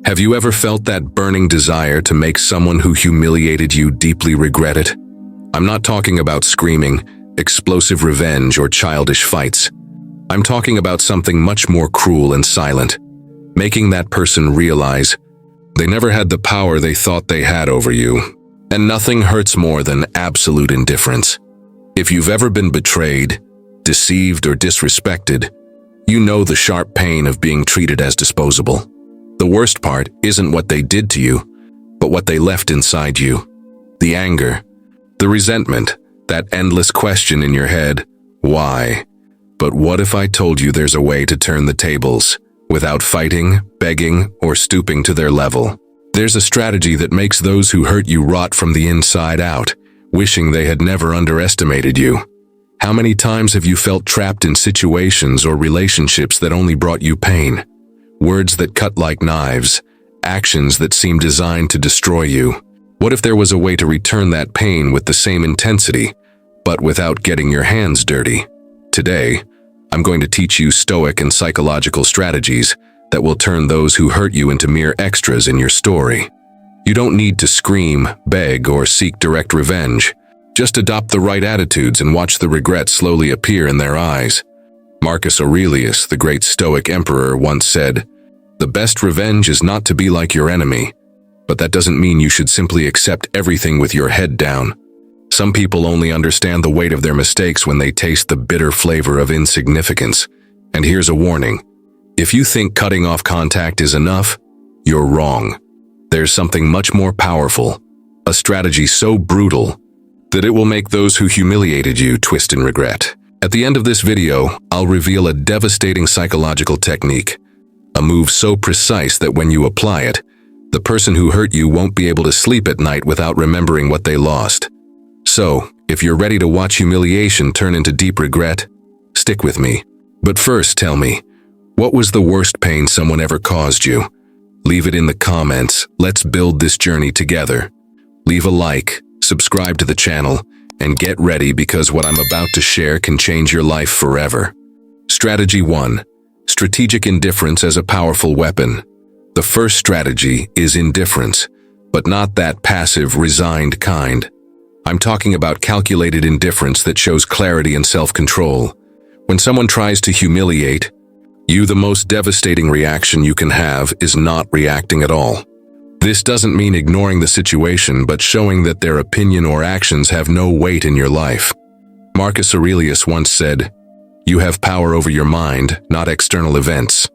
Have you ever felt that burning desire to make someone who humiliated you deeply regret it? I'm not talking about screaming, explosive revenge, or childish fights. I'm talking about something much more cruel and silent. Making that person realize they never had the power they thought they had over you. And nothing hurts more than absolute indifference. If you've ever been betrayed, deceived, or disrespected, you know the sharp pain of being treated as disposable. The worst part isn't what they did to you, but what they left inside you. The anger, the resentment, that endless question in your head, why? But what if I told you there's a way to turn the tables, without fighting, begging, or stooping to their level? There's a strategy that makes those who hurt you rot from the inside out, wishing they had never underestimated you. How many times have you felt trapped in situations or relationships that only brought you pain? Words that cut like knives, actions that seem designed to destroy you. What if there was a way to return that pain with the same intensity, but without getting your hands dirty? Today, I'm going to teach you Stoic and psychological strategies that will turn those who hurt you into mere extras in your story. You don't need to scream, beg, or seek direct revenge. Just adopt the right attitudes and watch the regret slowly appear in their eyes. Marcus Aurelius, the great Stoic emperor, once said, "The best revenge is not to be like your enemy." But that doesn't mean you should simply accept everything with your head down. Some people only understand the weight of their mistakes when they taste the bitter flavor of insignificance. And here's a warning. If you think cutting off contact is enough, you're wrong. There's something much more powerful, a strategy so brutal that it will make those who humiliated you twist in regret. At the end of this video, I'll reveal a devastating psychological technique, a move so precise that when you apply it, the person who hurt you won't be able to sleep at night without remembering what they lost. So, if you're ready to watch humiliation turn into deep regret, stick with me. But first, tell me, what was the worst pain someone ever caused you? Leave it in the comments. Let's build this journey together. Leave a like, subscribe to the channel, and get ready because what I'm about to share can change your life forever. Strategy 1. Strategic indifference as a powerful weapon. The first strategy is indifference, but not that passive, resigned kind. I'm talking about calculated indifference that shows clarity and self-control. When someone tries to humiliate you, the most devastating reaction you can have is not reacting at all. This doesn't mean ignoring the situation, but showing that their opinion or actions have no weight in your life. Marcus Aurelius once said, "You have power over your mind, not external events."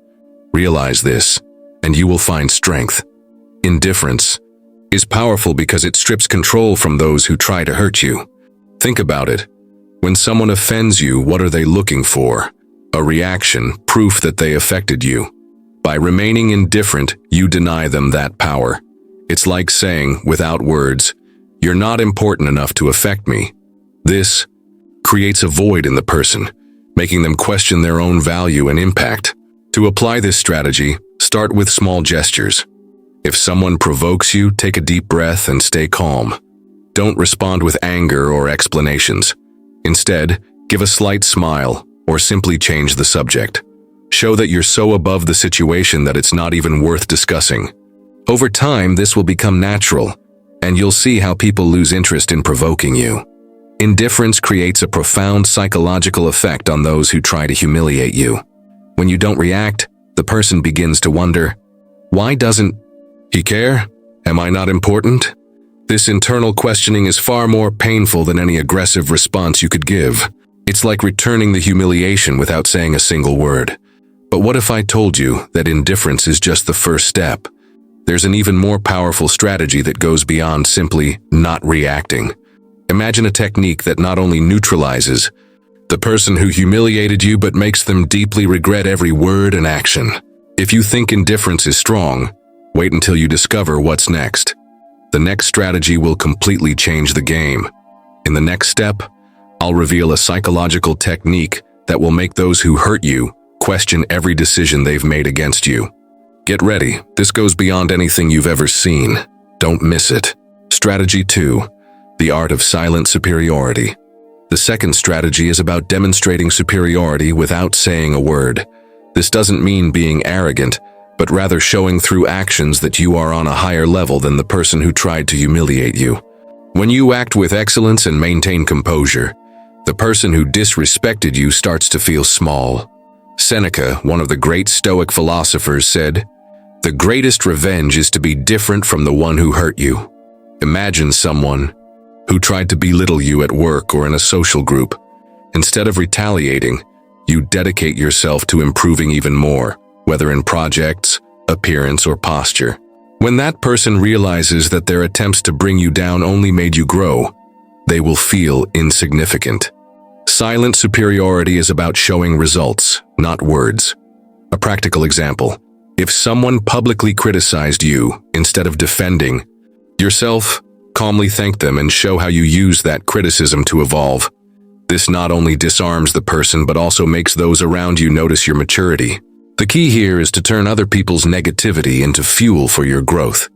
Realize this, and you will find strength. Indifference is powerful because it strips control from those who try to hurt you. Think about it. When someone offends you, what are they looking for? A reaction, proof that they affected you. By remaining indifferent, you deny them that power. It's like saying, without words, "You're not important enough to affect me." This creates a void in the person, making them question their own value and impact. To apply this strategy, start with small gestures. If someone provokes you, take a deep breath and stay calm. Don't respond with anger or explanations. Instead, give a slight smile or simply change the subject. Show that you're so above the situation that it's not even worth discussing. Over time, this will become natural, and you'll see how people lose interest in provoking you. Indifference creates a profound psychological effect on those who try to humiliate you. When you don't react, the person begins to wonder, why doesn't he care? Am I not important? This internal questioning is far more painful than any aggressive response you could give. It's like returning the humiliation without saying a single word. But what if I told you that indifference is just the first step? There's an even more powerful strategy that goes beyond simply not reacting. Imagine a technique that not only neutralizes the person who humiliated you, but makes them deeply regret every word and action. If you think indifference is strong, wait until you discover what's next. The next strategy will completely change the game. In the next step, I'll reveal a psychological technique that will make those who hurt you question every decision they've made against you. Get ready, this goes beyond anything you've ever seen. Don't miss it. Strategy 2. The art of silent superiority. The second strategy is about demonstrating superiority without saying a word. This doesn't mean being arrogant, but rather showing through actions that you are on a higher level than the person who tried to humiliate you. When you act with excellence and maintain composure, the person who disrespected you starts to feel small. Seneca, one of the great Stoic philosophers, said, "The greatest revenge is to be different from the one who hurt you." Imagine someone who tried to belittle you at work or in a social group. Instead of retaliating, you dedicate yourself to improving even more, whether in projects, appearance, or posture. When that person realizes that their attempts to bring you down only made you grow, they will feel insignificant. Silent superiority is about showing results, not words. A practical example: if someone publicly criticized you, instead of defending yourself, calmly thank them and show how you use that criticism to evolve. This not only disarms the person but also makes those around you notice your maturity. The key here is to turn other people's negativity into fuel for your growth.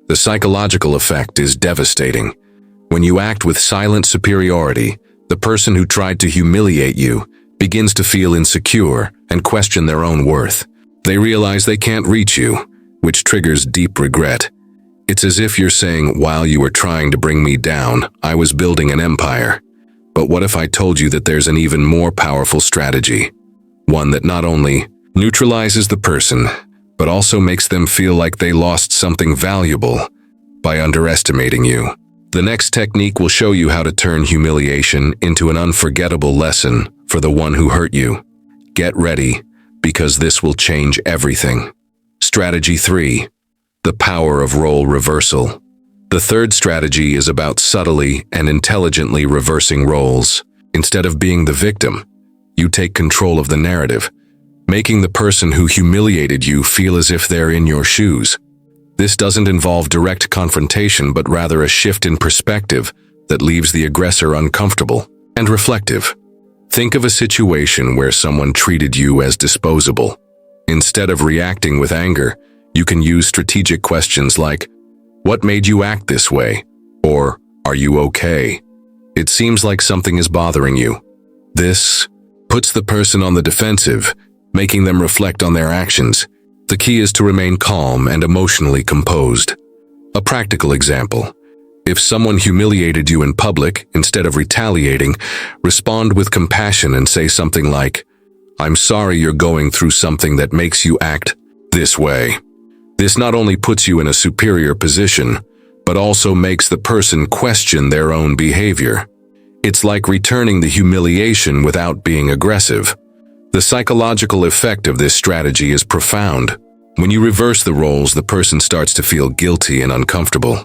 The psychological effect is devastating. When you act with silent superiority, the person who tried to humiliate you begins to feel insecure and question their own worth. They realize they can't reach you, which triggers deep regret. It's as if you're saying, "While you were trying to bring me down, I was building an empire." But what if I told you that there's an even more powerful strategy? One that not only neutralizes the person, but also makes them feel like they lost something valuable by underestimating you. The next technique will show you how to turn humiliation into an unforgettable lesson for the one who hurt you. Get ready, because this will change everything. Strategy 3. The power of role reversal. The third strategy is about subtly and intelligently reversing roles. Instead of being the victim, you take control of the narrative, making the person who humiliated you feel as if they're in your shoes. This doesn't involve direct confrontation, but rather a shift in perspective that leaves the aggressor uncomfortable and reflective. Think of a situation where someone treated you as disposable. Instead of reacting with anger, you can use strategic questions like, "What made you act this way?" or "Are you okay? It seems like something is bothering you." This puts the person on the defensive, making them reflect on their actions. The key is to remain calm and emotionally composed. A practical example: if someone humiliated you in public, instead of retaliating, respond with compassion and say something like, "I'm sorry you're going through something that makes you act this way." This not only puts you in a superior position, but also makes the person question their own behavior. It's like returning the humiliation without being aggressive. The psychological effect of this strategy is profound. When you reverse the roles, the person starts to feel guilty and uncomfortable.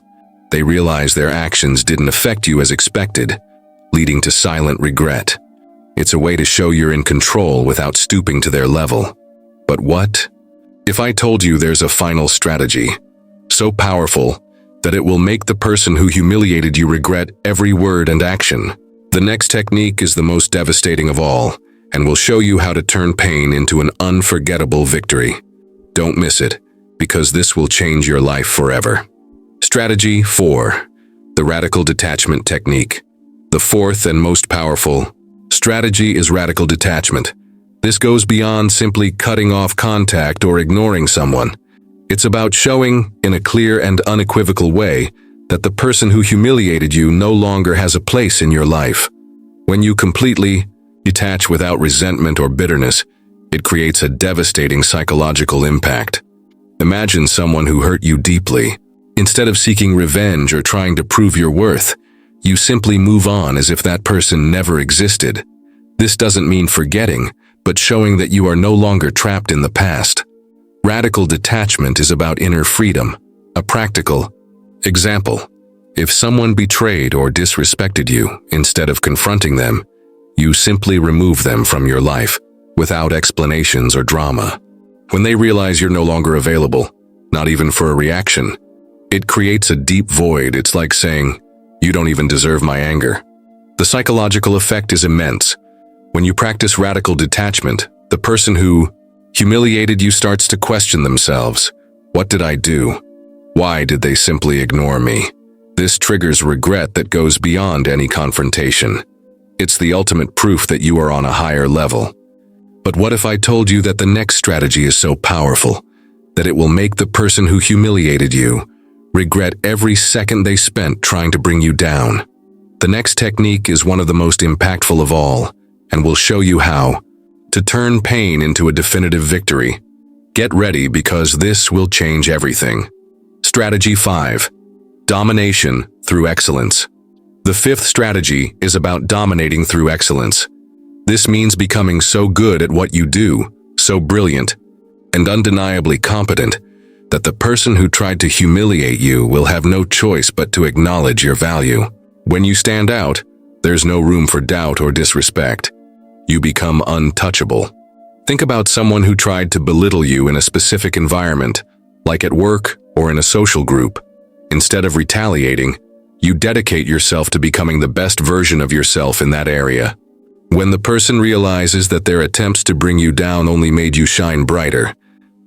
They realize their actions didn't affect you as expected, leading to silent regret. It's a way to show you're in control without stooping to their level. But what if I told you there's a final strategy, so powerful that it will make the person who humiliated you regret every word and action? The next technique is the most devastating of all, and will show you how to turn pain into an unforgettable victory. Don't miss it, because this will change your life forever. Strategy 4. The radical detachment technique. The fourth and most powerful strategy is radical detachment. This goes beyond simply cutting off contact or ignoring someone. It's about showing, in a clear and unequivocal way, that the person who humiliated you no longer has a place in your life. When you completely detach without resentment or bitterness, it creates a devastating psychological impact. Imagine someone who hurt you deeply. Instead of seeking revenge or trying to prove your worth, you simply move on as if that person never existed. This doesn't mean forgetting, but showing that you are no longer trapped in the past. Radical detachment is about inner freedom. A practical example: if someone betrayed or disrespected you, instead of confronting them, you simply remove them from your life, without explanations or drama. When they realize you're no longer available, not even for a reaction, it creates a deep void. It's like saying, "You don't even deserve my anger." The psychological effect is immense. When you practice radical detachment, the person who humiliated you starts to question themselves. What did I do? Why did they simply ignore me? This triggers regret that goes beyond any confrontation. It's the ultimate proof that you are on a higher level. But what if I told you that the next strategy is so powerful that it will make the person who humiliated you regret every second they spent trying to bring you down. The next technique is one of the most impactful of all, and will show you how to turn pain into a definitive victory. Get ready, because this will change everything. Strategy 5. Domination through excellence. The fifth strategy is about dominating through excellence. This means becoming so good at what you do, so brilliant and undeniably competent, that the person who tried to humiliate you will have no choice but to acknowledge your value. When you stand out, there's no room for doubt or disrespect. You become untouchable. Think about someone who tried to belittle you in a specific environment, like at work or in a social group. Instead of retaliating, you dedicate yourself to becoming the best version of yourself in that area. When the person realizes that their attempts to bring you down only made you shine brighter,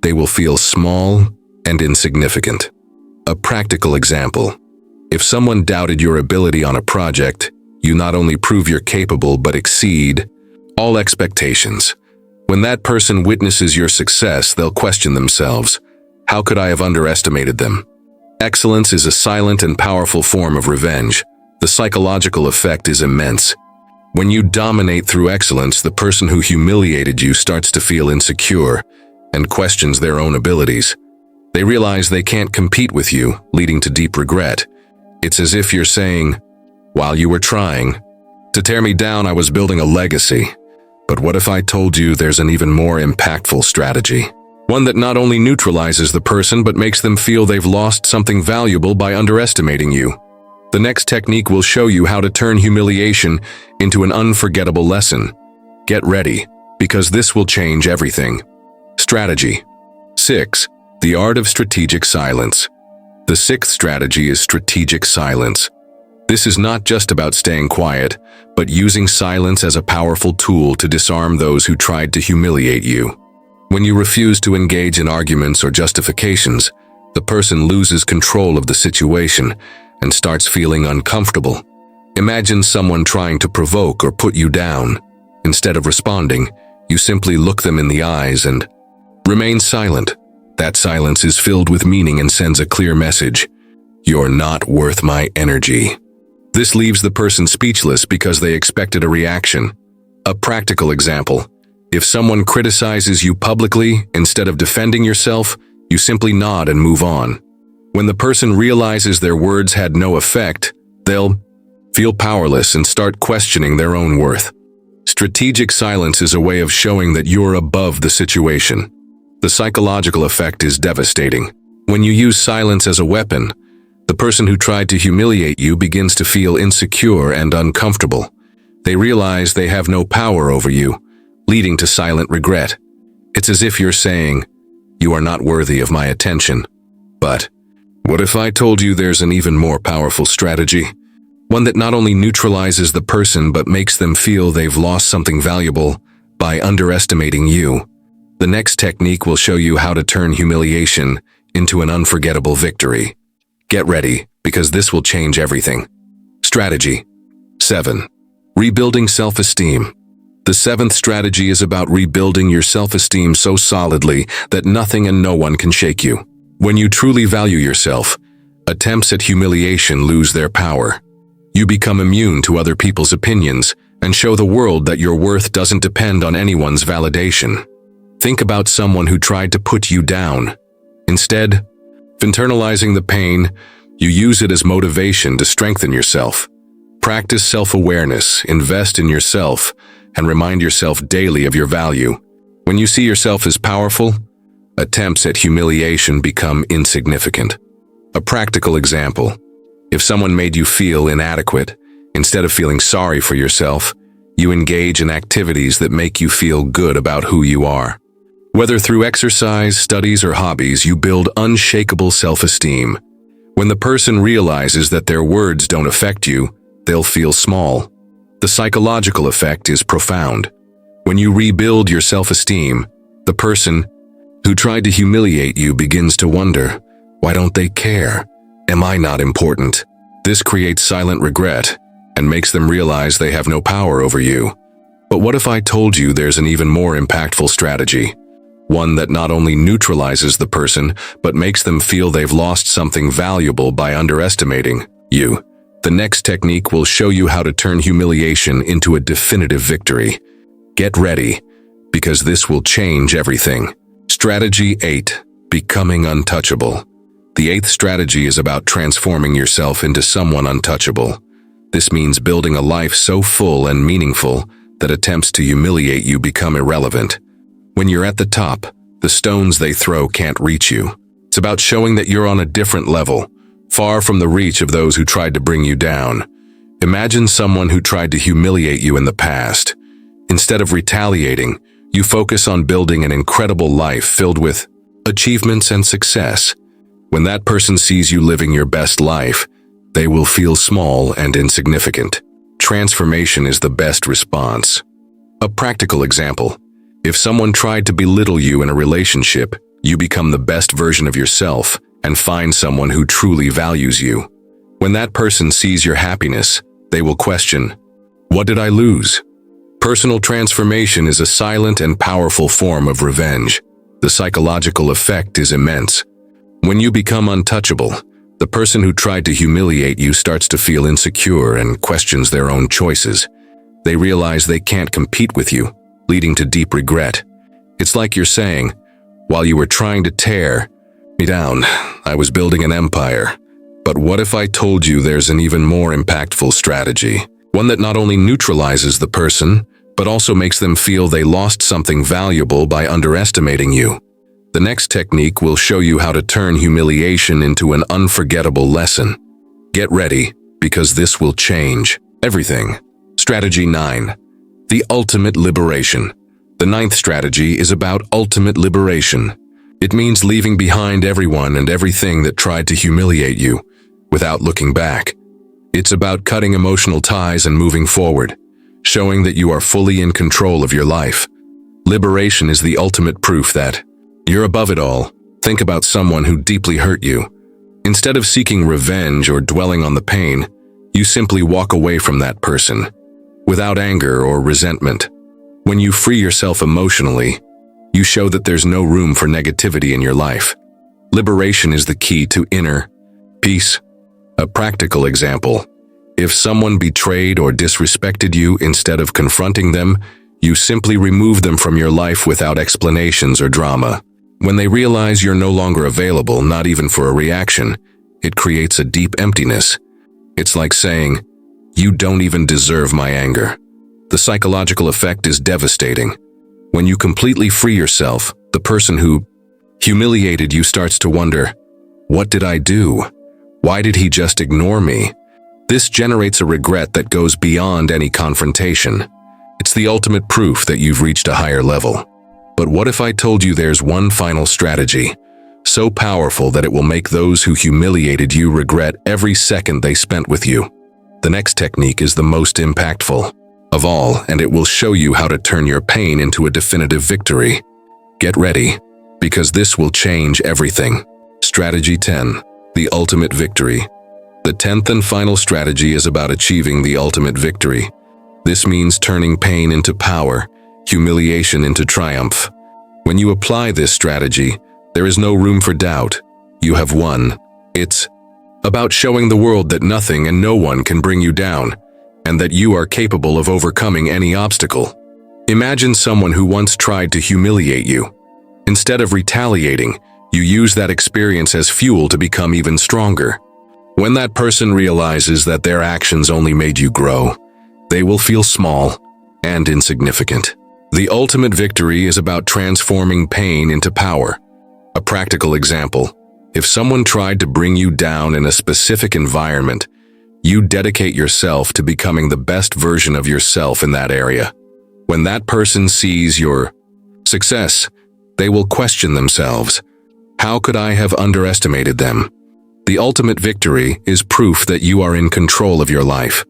they will feel small and insignificant. A practical example: if someone doubted your ability on a project, you not only prove you're capable but exceed all expectations. When that person witnesses your success, they'll question themselves, how could I have underestimated them? Excellence is a silent and powerful form of revenge. The psychological effect is immense. When you dominate through excellence, the person who humiliated you starts to feel insecure and questions their own abilities. They realize they can't compete with you, leading to deep regret. It's as if you're saying, while you were trying to tear me down, I was building a legacy. But what if I told you there's an even more impactful strategy? One that not only neutralizes the person but makes them feel they've lost something valuable by underestimating you. The next technique will show you how to turn humiliation into an unforgettable lesson. Get ready, because this will change everything. Strategy 6. The art of strategic silence. The sixth strategy is strategic silence. This is not just about staying quiet, but using silence as a powerful tool to disarm those who tried to humiliate you. When you refuse to engage in arguments or justifications, the person loses control of the situation and starts feeling uncomfortable. Imagine someone trying to provoke or put you down. Instead of responding, you simply look them in the eyes and remain silent. That silence is filled with meaning and sends a clear message: you're not worth my energy. This leaves the person speechless because they expected a reaction. A practical example: if someone criticizes you publicly, instead of defending yourself, you simply nod and move on. When the person realizes their words had no effect, they'll feel powerless and start questioning their own worth. Strategic silence is a way of showing that you're above the situation. The psychological effect is devastating. When you use silence as a weapon, the person who tried to humiliate you begins to feel insecure and uncomfortable. They realize they have no power over you, leading to silent regret. It's as if you're saying, you are not worthy of my attention. But what if I told you there's an even more powerful strategy? One that not only neutralizes the person but makes them feel they've lost something valuable by underestimating you. The next technique will show you how to turn humiliation into an unforgettable victory. Get ready, because this will change everything. Strategy 7. Rebuilding self-esteem. The seventh strategy is about rebuilding your self-esteem so solidly that nothing and no one can shake you. When you truly value yourself, attempts at humiliation lose their power. You become immune to other people's opinions and show the world that your worth doesn't depend on anyone's validation. Think about someone who tried to put you down. Instead of internalizing the pain, you use it as motivation to strengthen yourself. Practice self-awareness, invest in yourself, and remind yourself daily of your value. When you see yourself as powerful, attempts at humiliation become insignificant. A practical example: if someone made you feel inadequate, instead of feeling sorry for yourself, you engage in activities that make you feel good about who you are. Whether through exercise, studies, or hobbies, you build unshakable self-esteem. When the person realizes that their words don't affect you, they'll feel small. The psychological effect is profound. When you rebuild your self-esteem, the person who tried to humiliate you begins to wonder, why don't they care? Am I not important? This creates silent regret and makes them realize they have no power over you. But what if I told you there's an even more impactful strategy? one that not only neutralizes the person, but makes them feel they've lost something valuable by underestimating you. The next technique will show you how to turn humiliation into a definitive victory. Get ready, because this will change everything. Strategy 8. Becoming untouchable. The 8th strategy is about transforming yourself into someone untouchable. This means building a life so full and meaningful that attempts to humiliate you become irrelevant. When you're at the top, the stones they throw can't reach you. It's about showing that you're on a different level, far from the reach of those who tried to bring you down. Imagine someone who tried to humiliate you in the past. Instead of retaliating, you focus on building an incredible life filled with achievements and success. When that person sees you living your best life, they will feel small and insignificant. Transformation is the best response. A practical example. If someone tried to belittle you in a relationship, you become the best version of yourself and find someone who truly values you. When that person sees your happiness, they will question, "What did I lose?" Personal transformation is a silent and powerful form of revenge. The psychological effect is immense. When you become untouchable, the person who tried to humiliate you starts to feel insecure and questions their own choices. They realize they can't compete with you, leading to deep regret. It's like you're saying, "While you were trying to tear me down, I was building an empire." But what if I told you there's an even more impactful strategy? One that not only neutralizes the person, but also makes them feel they lost something valuable by underestimating you. The next technique will show you how to turn humiliation into an unforgettable lesson. Get ready, because this will change everything. Strategy 9. The ultimate liberation. The 9th strategy is about ultimate liberation. It means leaving behind everyone and everything that tried to humiliate you, without looking back. It's about cutting emotional ties and moving forward, showing that you are fully in control of your life. Liberation is the ultimate proof that you're above it all. Think about someone who deeply hurt you. Instead of seeking revenge or dwelling on the pain, you simply walk away from that person, without anger or resentment. When you free yourself emotionally, you show that there's no room for negativity in your life. Liberation is the key to inner peace. A practical example. If someone betrayed or disrespected you, instead of confronting them, you simply remove them from your life without explanations or drama. When they realize you're no longer available, not even for a reaction, it creates a deep emptiness. It's like saying, "You don't even deserve my anger." The psychological effect is devastating. When you completely free yourself, the person who humiliated you starts to wonder, "What did I do? Why did he just ignore me?" This generates a regret that goes beyond any confrontation. It's the ultimate proof that you've reached a higher level. But what if I told you there's one final strategy, so powerful that it will make those who humiliated you regret every second they spent with you? The next technique is the most impactful of all, and it will show you how to turn your pain into a definitive victory. Get ready, because this will change everything. Strategy 10. The ultimate victory. The 10th and final strategy is about achieving the ultimate victory. This means turning pain into power, humiliation into triumph. When you apply this strategy, there is no room for doubt. You have won. It's about showing the world that nothing and no one can bring you down, and that you are capable of overcoming any obstacle. Imagine someone who once tried to humiliate you. Instead of retaliating, you use that experience as fuel to become even stronger. When that person realizes that their actions only made you grow, they will feel small and insignificant. The ultimate victory is about transforming pain into power. A practical example. If someone tried to bring you down in a specific environment, you dedicate yourself to becoming the best version of yourself in that area. When that person sees your success, they will question themselves. How could I have underestimated them? The ultimate victory is proof that you are in control of your life.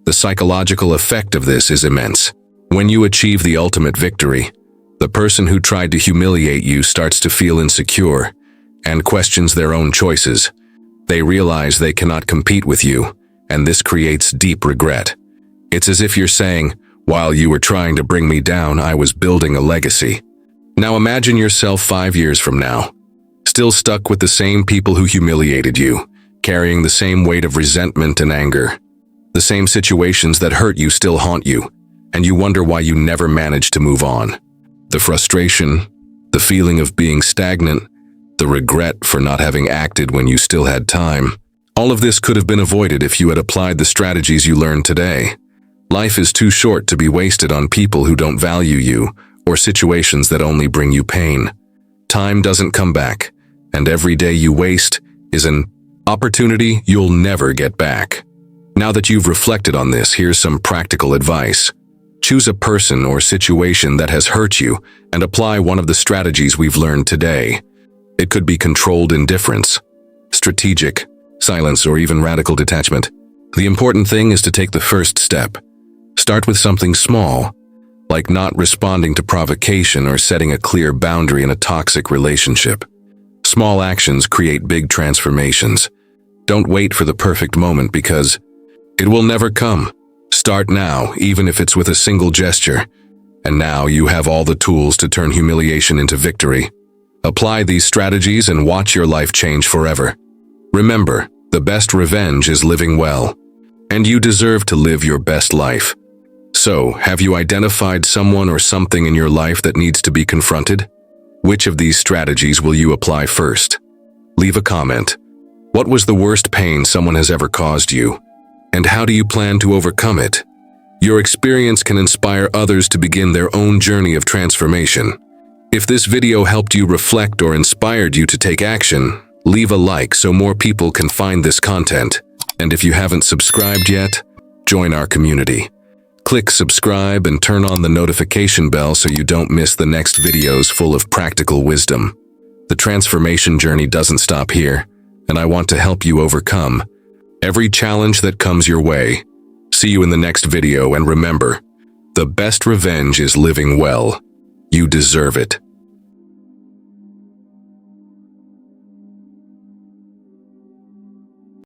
The psychological effect of this is immense. When you achieve the ultimate victory, the person who tried to humiliate you starts to feel insecure and questions their own choices. They realize they cannot compete with you, and this creates deep regret. It's as if you're saying, "While you were trying to bring me down, I was building a legacy." Now imagine yourself 5 years from now, still stuck with the same people who humiliated you, carrying the same weight of resentment and anger. The same situations that hurt you still haunt you, and you wonder why you never managed to move on. The frustration, the feeling of being stagnant, the regret for not having acted when you still had time. All of this could have been avoided if you had applied the strategies you learned today. Life is too short to be wasted on people who don't value you or situations that only bring you pain. Time doesn't come back, and every day you waste is an opportunity you'll never get back. Now that you've reflected on this, here's some practical advice. Choose a person or situation that has hurt you and apply one of the strategies we've learned today. It could be controlled indifference, strategic silence, or even radical detachment. The important thing is to take the first step. Start with something small, like not responding to provocation or setting a clear boundary in a toxic relationship. Small actions create big transformations. Don't wait for the perfect moment because it will never come. Start now, even if it's with a single gesture. And now you have all the tools to turn humiliation into victory. Apply these strategies and watch your life change forever. Remember, the best revenge is living well, and you deserve to live your best life. So, have you identified someone or something in your life that needs to be confronted? Which of these strategies will you apply first? Leave a comment. What was the worst pain someone has ever caused you? And how do you plan to overcome it? Your experience can inspire others to begin their own journey of transformation. If this video helped you reflect or inspired you to take action, leave a like so more people can find this content. And if you haven't subscribed yet, join our community. Click subscribe and turn on the notification bell so you don't miss the next videos full of practical wisdom. The transformation journey doesn't stop here, and I want to help you overcome every challenge that comes your way. See you in the next video, and remember, the best revenge is living well. You deserve it.